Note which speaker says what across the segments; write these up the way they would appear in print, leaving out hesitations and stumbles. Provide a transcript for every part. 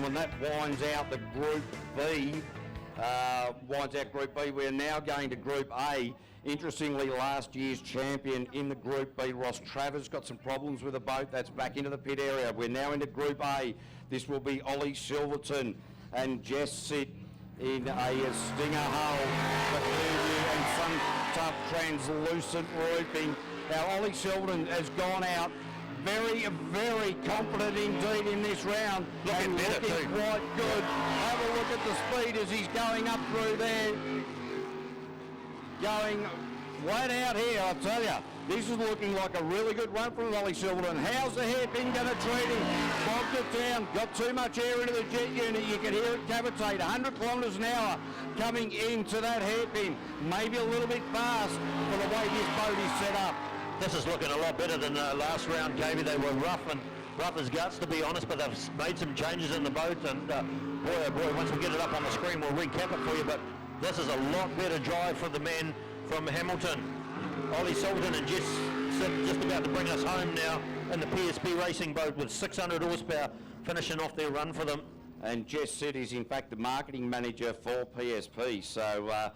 Speaker 1: gentlemen, that winds out the Group B. Winds out Group B. We're now going to Group A. Interestingly, last year's champion in the Group B, Ross Travers, got some problems with the boat. That's back into the pit area. We're now into Group A. This will be Ollie Silverton and Jess Sitt in a stinger hull for Clearview and some tough translucent roofing. Now, Ollie Silverton has gone out very, very confident indeed in this round.
Speaker 2: Looking
Speaker 1: quite good. Have a look at the speed as he's going up through there. Going flat out here, I'll tell you. This is looking like a really good run from Ollie Silverton. How's the hairpin going to treat him? Bogged it down. Got too much air into the jet unit. You can hear it cavitate. 100 kilometres an hour coming into that hairpin. Maybe a little bit fast for the way this boat is set up.
Speaker 2: This is looking a lot better than last round, Davey. They were rough as guts, to be honest, but they've made some changes in the boat, and boy, oh boy, once we get it up on the screen, we'll recap it for you, but this is a lot better drive from the man from Hamilton. Ollie Silverton and Jess Sitt just about to bring us home now in the PSP racing boat with 600 horsepower finishing off their run for them.
Speaker 1: And Jess Sitt is in fact the marketing manager for PSP, so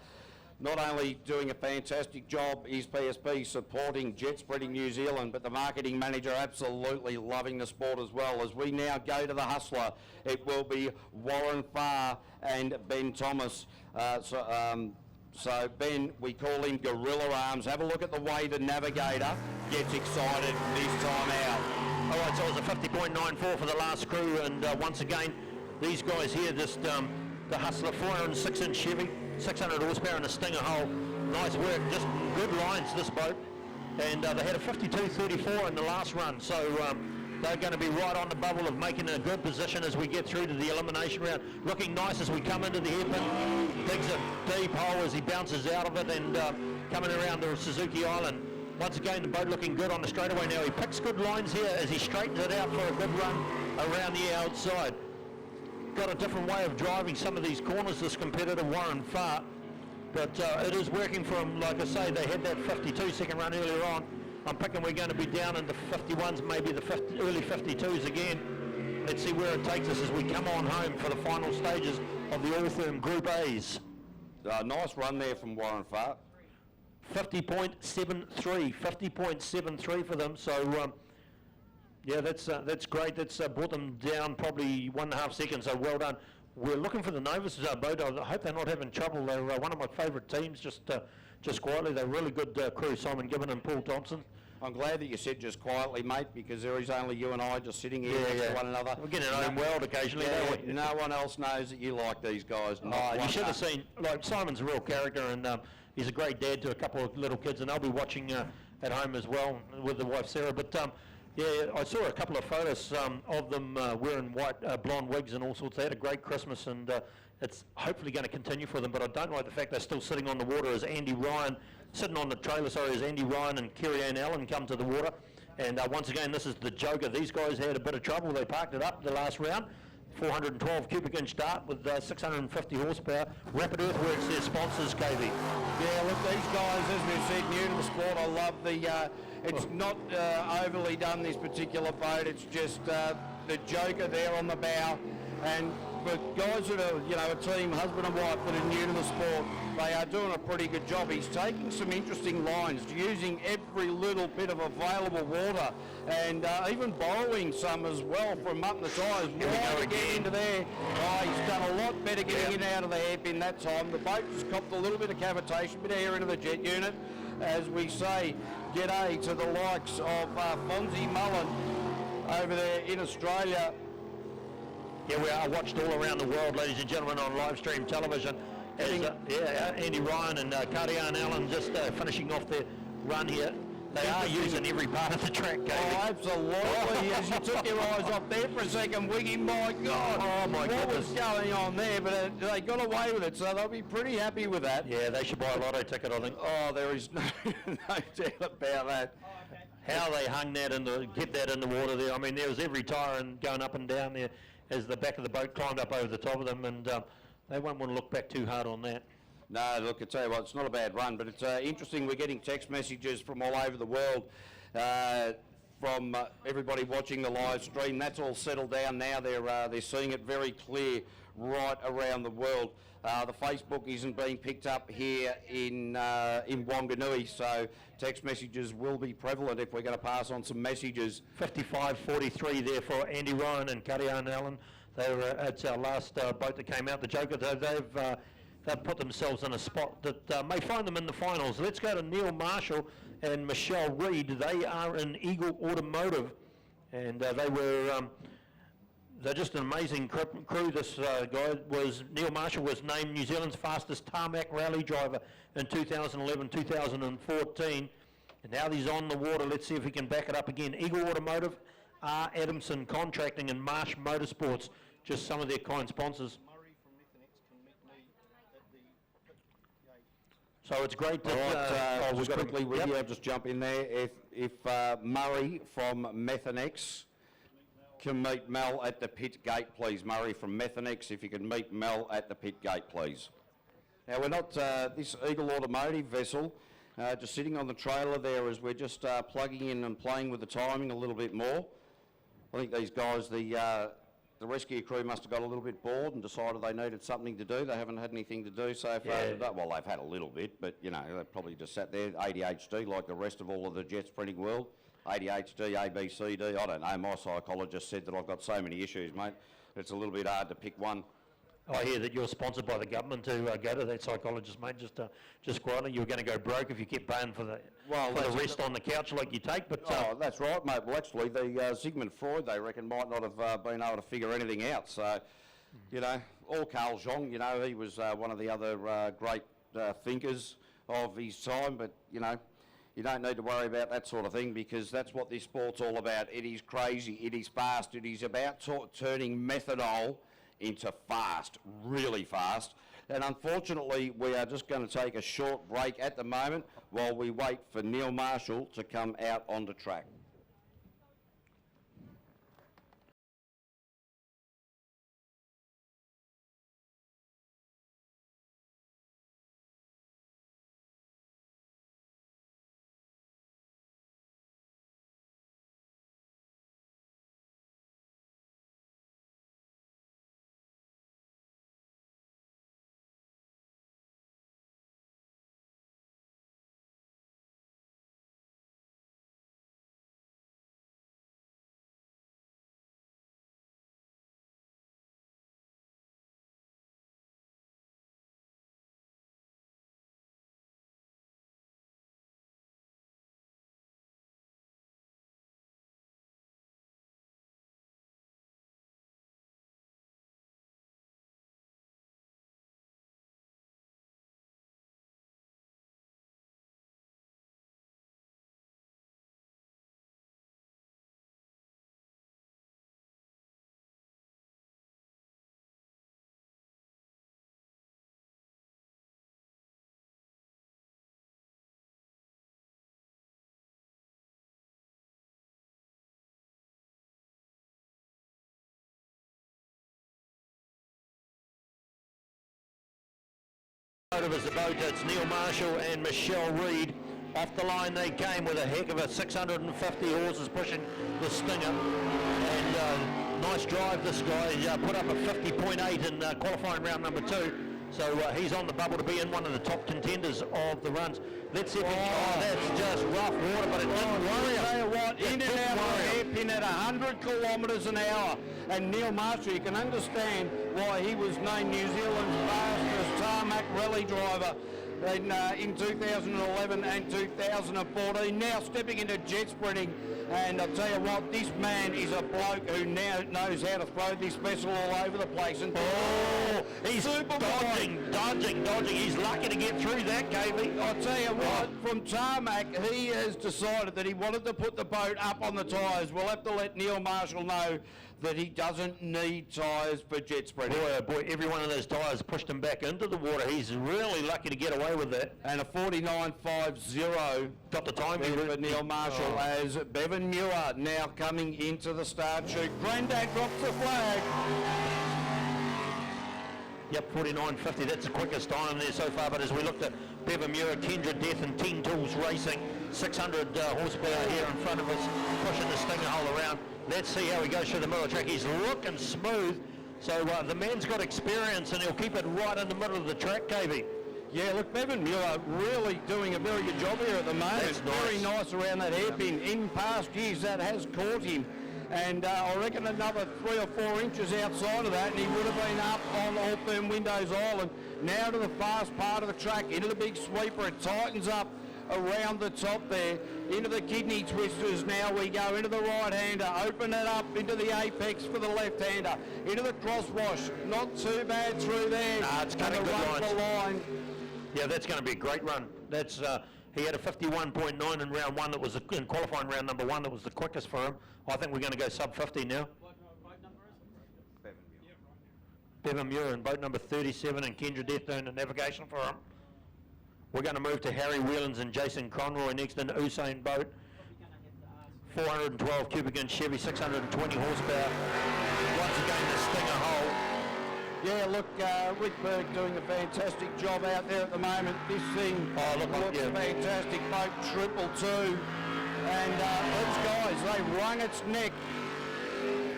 Speaker 1: not only doing a fantastic job is PSP supporting Jet Spreading New Zealand, but the marketing manager absolutely loving the sport as well. As we now go to the hustler, it will be Warren Farr and Ben Thomas. So Ben, we call him Gorilla Arms. Have a look at the way the navigator gets excited this time out.
Speaker 2: All right, so it was a 50.94 for the last crew, and once again, these guys here, just the Hustler 406-inch Chevy, 600 horsepower and a stinger hull. Nice work, just good lines, this boat. And they had a 52.34 in the last run, so they're going to be right on the bubble of making a good position as we get through to the elimination round. Looking nice as we come into the hairpin. Digs a deep hole as he bounces out of it, and coming around the Suzuki Island. Once again, the boat looking good on the straightaway now. He picks good lines here as he straightens it out for a good run around the outside. Got a different way of driving some of these corners, this competitor Warren Farr, but it is working for him. Like I say, they had that 52 second run earlier on. I'm picking we're going to be down in the 51s, maybe the early 52s again. Let's see where it takes us as we come on home for the final stages of the Altherm Group A's.
Speaker 1: Nice run there from Warren Farr.
Speaker 2: 50.73 for them, so yeah, that's great. That's brought them down probably 1.5 seconds, so well done. We're looking for the Novus boat. I hope they're not having trouble. They're one of my favourite teams, just quietly. They're really good crew, Simon Gibbon and Paul Thompson.
Speaker 1: I'm glad that you said just quietly, mate, because there is only you and I just sitting here next to one another.
Speaker 2: We're getting our own world occasionally, don't we?
Speaker 1: No one else knows that you like these guys.
Speaker 2: You should have seen, like, Simon's a real character, and he's a great dad to a couple of little kids, and they'll be watching at home as well with the wife Sarah. But yeah, I saw a couple of photos of them wearing white blonde wigs and all sorts. They had a great Christmas, and it's hopefully going to continue for them. But I don't like the fact they're still sitting on the water as Andy Ryan, sitting on the trailer, sorry, as Andy Ryan and Kerry-Ann Allen come to the water. And once again, this is the Joker. These guys had a bit of trouble. They parked it up the last round. 412 cubic inch dart with 650 horsepower. Rapid Earthworks, their sponsors, KB.
Speaker 1: Yeah, look, these guys, as we've said, new to the sport. I love the, it's not overly done, this particular boat. It's just the Joker there on the bow. And for guys that are, you know, a team, husband and wife, that are new to the sport, they are doing a pretty good job. He's taking some interesting lines, using every little bit of available water, and even borrowing some as well from up in the tyres. Why to get into there? Oh, he's done a lot better getting in and out of the hairpin that time. The boat just copped a little bit of cavitation, bit of air into the jet unit. As we say, g'day to the likes of Fonzie Mullen over there in Australia.
Speaker 2: Yeah, we are watched all around the world, ladies and gentlemen, on live stream television. As, Andy Ryan and Kerry-Ann Allen just finishing off their run here. They are using every part of the track, Katie.
Speaker 1: Oh, absolutely. As you took your eyes off there for a second, Wiggy, my God.
Speaker 2: Oh, my goodness.
Speaker 1: What was going on there? But they got away with it, so they'll be pretty happy with that.
Speaker 2: Yeah, they should buy a lotto ticket, I think.
Speaker 1: Oh, there is no doubt about that.
Speaker 2: How they hung that kept that in the water there. I mean, there was every tyre and going up and down there as the back of the boat climbed up over the top of them, and they won't want to look back too hard on that.
Speaker 1: No, look, I tell you what, it's not a bad run, but it's interesting. We're getting text messages from all over the world. from everybody watching the live stream. That's all settled down now. They're seeing it very clear right around the world. The Facebook isn't being picked up here in Wanganui, so text messages will be prevalent if we're going to pass on some messages.
Speaker 2: 55-43 there for Andy Ryan and Karian Allen. It's our last boat that came out. The Joker, they've put themselves in a spot that may find them in the finals. Let's go to Neil Marshall and Michelle Reid. They are in Eagle Automotive, and they're just an amazing crew. This guy Neil Marshall was named New Zealand's fastest tarmac rally driver in 2011, 2014, and now he's on the water. Let's see if he can back it up again. Eagle Automotive, R. Adamson Contracting, and Marsh Motorsports, just some of their kind sponsors. So it's great that...
Speaker 1: just quickly, Ricky, I'll just jump in there. If Murray from Methanex can meet Mel at the pit gate, please. Murray from Methanex, if you can meet Mel at the pit gate, please. Now, we're not, this Eagle Automotive vessel, just sitting on the trailer there as we're just plugging in and playing with the timing a little bit more. I think these guys, the rescue crew must have got a little bit bored and decided they needed something to do. They haven't had anything to do so far today. Well, they've had a little bit, but, you know, they've probably just sat there, ADHD, like the rest of all of the jet spreading world. ADHD, ABCD, I don't know. My psychologist said that I've got so many issues, mate. It's a little bit hard to pick one.
Speaker 2: I hear that you're sponsored by the government to go to that psychologist, mate. Just quietly, you were going to go broke if you kept paying for the rest on the couch like you take. But
Speaker 1: that's right, mate. Well, actually, the Sigmund Freud, they reckon, might not have been able to figure anything out. So, you know, or Carl Jung, you know, he was one of the other great thinkers of his time. But, you know, you don't need to worry about that sort of thing because that's what this sport's all about. It is crazy. It is fast. It is about turning methanol into fast, really fast. And unfortunately, we are just going to take a short break at the moment while we wait for Neil Marshall to come out on the track.
Speaker 2: As the boat, it's Neil Marshall and Michelle Reid. Off the line they came with a heck of a 650 horses pushing the Stinger. And nice drive this guy. He put up a 50.8 in qualifying round number 2. So he's on the bubble to be in one of the top contenders of the runs. Let's see if that's just rough water, but it didn't worry him.
Speaker 1: Tell you what, in and out of the hairpin at 100 kilometres an hour. And Neil Marshall, you can understand why he was named New Zealand's fastest tarmac rally driver in 2011 and 2014. Now stepping into jet sprinting. And I'll tell you what, this man is a bloke who now knows how to throw this vessel all over the place. And
Speaker 2: he's dodging. He's lucky to get through that, KV.
Speaker 1: I'll tell you what, from tarmac, he has decided that he wanted to put the boat up on the tyres. We'll have to let Neil Marshall know that he doesn't need tyres for jet spreading.
Speaker 2: Boy, every one of those tyres pushed him back into the water. He's really lucky to get away with that.
Speaker 1: And a 49.50
Speaker 2: got the time
Speaker 1: for Neil Marshall as Bevan Muir now coming into the start chute. Grandad drops the flag.
Speaker 2: Yep, 49.50. That's the quickest time there so far. But as we looked at Bevan Muir, Kendra Death and Teen Tools Racing, 600 horsepower here in front of us, pushing the stinger hole around. Let's see how he goes through the middle of the track. He's looking smooth. So the man's got experience and he'll keep it right in the middle of the track, KV.
Speaker 1: Yeah, look, Bevan Muir really doing a very good job here at the moment.
Speaker 2: That's nice.
Speaker 1: Very nice around that hairpin. In past years, that has caught him. And I reckon another 3 or 4 inches outside of that, and he would have been up on Altherm Windows Island. Now to the fast part of the track, into the big sweeper. It tightens up around the top there. Into the kidney twisters now we go. Into the right-hander. Open it up into the apex for the left-hander. Into the crosswash. Not too bad through there.
Speaker 2: Nah, it's cutting good lines.
Speaker 1: The line.
Speaker 2: Yeah, that's going to be a great run. That's he had a 51.9 in round 1 that was in qualifying round number 1 that was the quickest for him. I think we're going to go sub 50 now.
Speaker 3: What boat number is it?
Speaker 2: Bevan Muir and boat number 37 and Kendra Death doing the navigation for him. We're going to move to Harry Whelans and Jason Conroy next in Usain boat. 412 cubic inch Chevy, 620 horsepower. Once again the stinger hole.
Speaker 1: Yeah, look, Rick Berg doing a fantastic job out there at the moment. This thing looks fantastic. Boat 222. And those guys, they wrung its neck.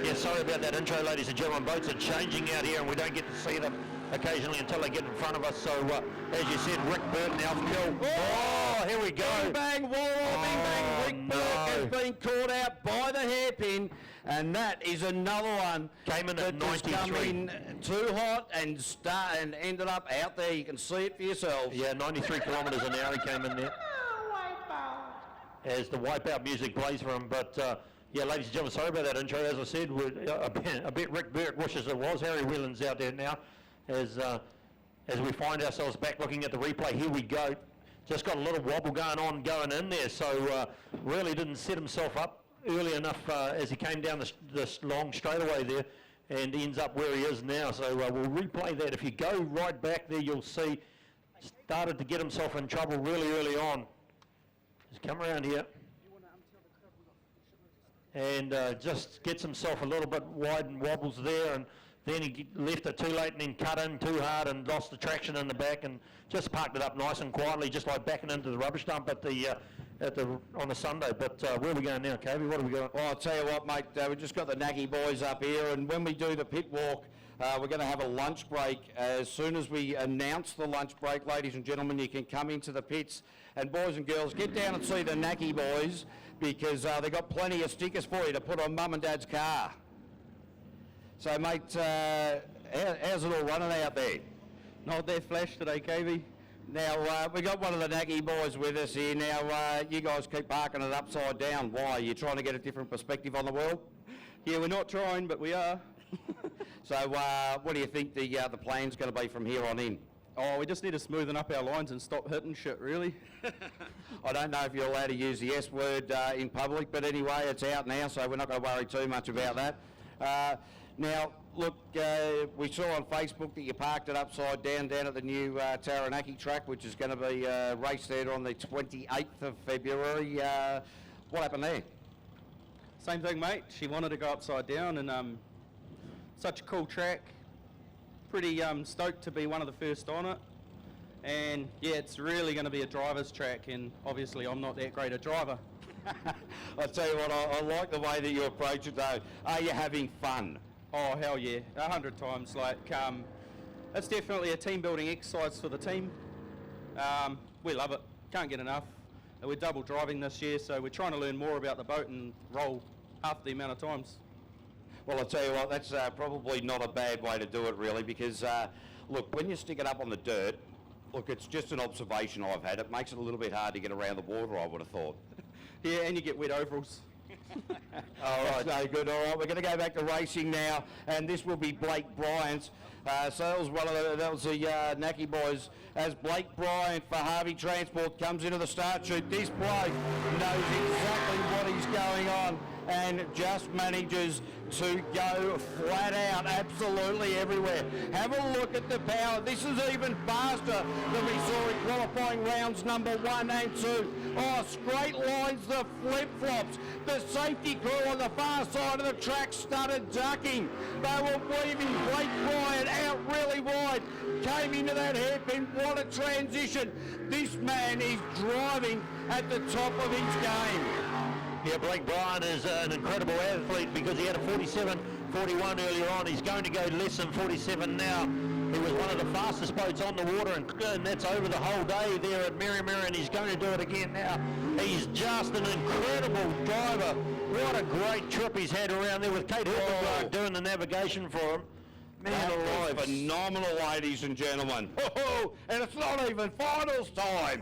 Speaker 2: Yeah, sorry about that intro, ladies and gentlemen. Boats are changing out here and we don't get to see them occasionally until they get in front of us. So, as you said, Rick Berg now killed. Oh, here we go.
Speaker 1: Bang, bang, wall, bang, bang. Rick Berg has been caught out by the hairpin. And that is another one.
Speaker 2: Came in at 93.
Speaker 1: Come in too hot and ended up out there. You can see it for yourselves.
Speaker 2: Yeah, 93 kilometres an hour he came in there. As the wipeout music plays for him. But, yeah, ladies and gentlemen, sorry about that intro. As I said, I bet Rick Berg wishes it was Harry Whelans out there now. As we find ourselves back looking at the replay, here we go. Just got a little wobble going in there. So, really didn't set himself up early enough as he came down this long straightaway there and ends up where he is now. So we'll replay that. If you go right back there, you'll see started to get himself in trouble really early on. Just come around here and just gets himself a little bit wide and wobbles there, and then he left it too late and then cut in too hard and lost the traction in the back and just parked it up nice and quietly, just like backing into the rubbish dump on the Sunday. But where are we going now, Kobe? What are we going?
Speaker 1: Well, I'll tell you what, mate, we've just got the Naggy boys up here, and when we do the pit walk, we're going to have a lunch break. As soon as we announce the lunch break, ladies and gentlemen, you can come into the pits, and boys and girls, get down and see the Naggy boys, because they've got plenty of stickers for you to put on Mum and Dad's car. So, mate, how's it all running out there?
Speaker 3: Not that flash today, KV.
Speaker 1: Now, we got one of the Naggy boys with us here. Now, you guys keep parking it upside down. Why? Are you trying to get a different perspective on the world?
Speaker 3: Yeah, we're not trying, but we are.
Speaker 1: So, what do you think the plan's going to be from here on in?
Speaker 3: Oh, we just need to smoothen up our lines and stop hitting shit, really.
Speaker 1: I don't know if you're allowed to use the S word in public, but anyway, it's out now, so we're not going to worry too much about that. Now, look, we saw on Facebook that you parked it upside down at the new Taranaki track, which is going to be raced there on the 28th of February. What happened there?
Speaker 3: Same thing, mate. She wanted to go upside down, and such a cool track. Pretty stoked to be one of the first on it. And yeah, it's really going to be a driver's track, and obviously I'm not that great a driver.
Speaker 1: I'll tell you what, I like the way that you approach it though. Are you having fun?
Speaker 3: Oh, hell yeah, 100 times. Like, it's definitely a team building exercise for the team. We love it, can't get enough. And we're double driving this year, so we're trying to learn more about the boat and roll half the amount of times.
Speaker 1: Well, I'll tell you what, that's probably not a bad way to do it really, because look, when you stick it up on the dirt, look, it's just an observation I've had. It makes it a little bit hard to get around the water, I would have thought.
Speaker 3: Yeah, and you get wet overalls.
Speaker 1: All right, no good. All right, we're going to go back to racing now, and this will be Blake Bryant's. So that was the Naki boys. As Blake Bryant for Harvey Transport comes into the start chute, this bloke knows exactly what is going on and just manages to go flat out absolutely everywhere. Have a look at the power. This is even faster than we saw in qualifying rounds number 1 and 2. Oh, straight lines, the flip-flops. The safety crew on the far side of the track started ducking. They were weaving Blake Bryant out really wide, came into that hairpin. What a transition. This man is driving at the top of his game.
Speaker 2: Yeah, Blake Bryan is an incredible athlete because he had a 47.41 earlier on. He's going to go less than 47 now. He was one of the fastest boats on the water, and that's over the whole day there at Merrimera, and he's going to do it again now. He's just an incredible driver. What a great trip he's had around there with Kate Hildenberg doing the navigation for him. Man alive.
Speaker 1: Phenomenal, ladies and gentlemen. And it's not even finals time.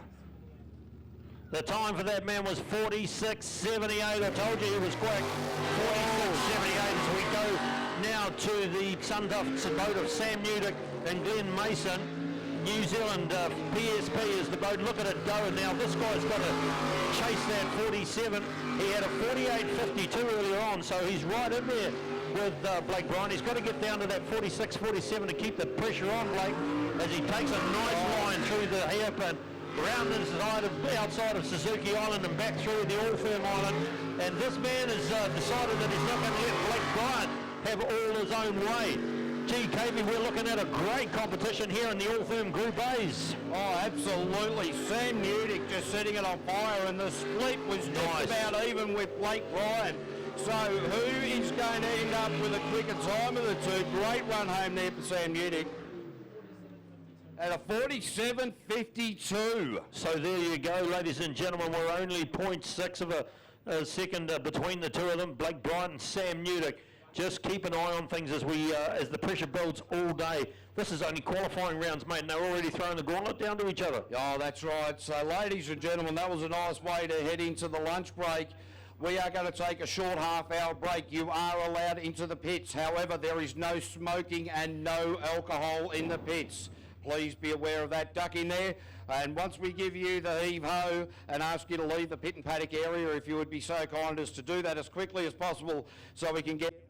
Speaker 2: The time for that man was 46.78. I told you he was quick. 46.78 as we go now to the Sunduff boat of Sam Newdick and Glenn Mason. New Zealand PSP is the boat. Look at it go. Now this guy's got to chase that 47. He had a 48.52 earlier on, so he's right in there with Blake Bryan. He's got to get down to that 46.47 to keep the pressure on Blake as he takes a nice line through the hairpin, around the outside of Suzuki Island and back through the Altherm Island. And this man has decided that he's not going to let Blake Bryan have all his own way. Gee, Kavey, we're looking at a great competition here in the Altherm Group A's.
Speaker 1: Oh, absolutely. Sam Newdick just setting it on fire, and the split was just about even with Blake Bryan. So who is going to end up with a quicker time of the two? Great run home there for Sam Newdick. At a 47.52.
Speaker 2: So there you go, ladies and gentlemen. We're only 0.6 of a second between the two of them, Blake Bryan and Sam Newdick. Just keep an eye on things as as the pressure builds all day. This is only qualifying rounds, mate, and they're already throwing the gauntlet down to each other.
Speaker 1: Oh, that's right. So, ladies and gentlemen, that was a nice way to head into the lunch break. We are going to take a short half-hour break. You are allowed into the pits. However, there is no smoking and no alcohol in the pits. Please be aware of that. Duck in there. And once we give you the heave-ho and ask you to leave the pit and paddock area, if you would be so kind as to do that as quickly as possible so we can get